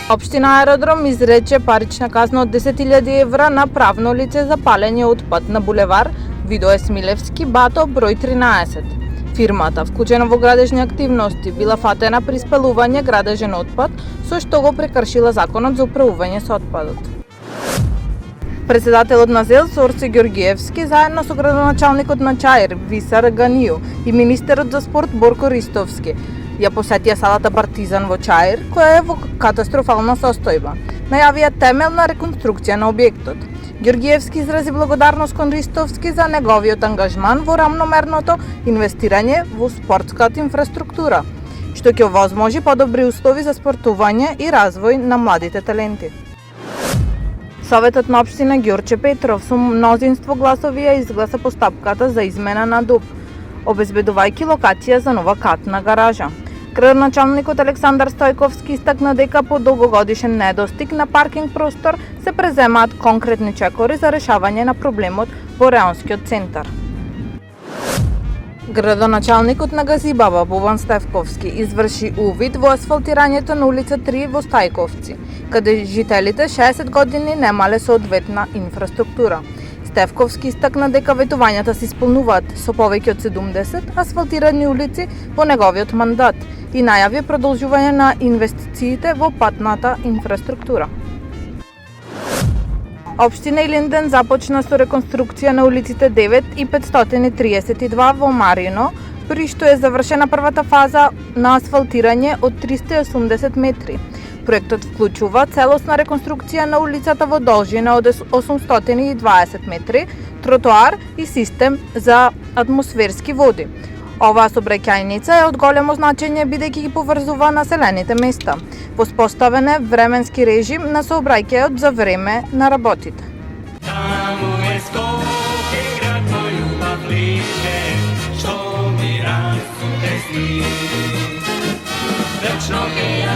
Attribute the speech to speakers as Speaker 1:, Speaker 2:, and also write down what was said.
Speaker 1: Општина Аеродром изрече парична казна од 10.000 евра на правно лице за палење отпад на булевар Видое Смилевски, Бато, број 13. Фирмата, вклучена во градежни активности, била фатена при спалување градежен отпад, со што го прекршила законот за управување со отпадот. Председателот на ЗЕЛ Сорце Ѓорѓиевски заедно со градоначалникот на ЧАИР Висар Ганију и министерот за спорт Борко Ристовски ја посетија салата Партизан во ЧАИР, која е во катастрофална состојба. Најавија темелна реконструкција на објектот. Ѓорѓиевски изрази благодарност кон Ристовски за неговиот ангажман во рамномерното инвестирање во спортската инфраструктура, што ќе овозможи подобри услови за спортување и развој на младите таленти. Советот на општина Ѓорче Петров со мнозинство гласови ја изгласа постапката за измена на ДУП, обезбедувајќи локација за нова катна гаража. Градоначалникот Александар Стојковски истакна дека по долгогодишен недостиг на паркинг простор се преземаат конкретни чекори за решавање на проблемот во Реонскиот центар. Градоначалникот на Газибаба Бобан Стефковски изврши увид во асфалтирањето на улица 3 во Стајковци, каде жителите 60 години немале соодветна инфраструктура. Стефковски истакна дека ветувањата се исполнуваат со повеќе од 70 асфалтирани улици во неговиот мандат и најави продолжување на инвестициите во патната инфраструктура. Општина Илинден започна со реконструкција на улиците 9 и 532 во Марино, при што е завршена првата фаза на асфалтирање од 380 метри. Проектот вклучува целосна реконструкција на улицата во должина од 820 метри, тротоар и систем за атмосферски води. Оваа сообраќајница е од големо значење бидејќи ги поврзува населените места. Воспоставен е временски режим на сообраќајот за време на работите.
Speaker 2: Таму е Скопје, град мој љубав ближе, што ми расу сни. Вечно ќе ја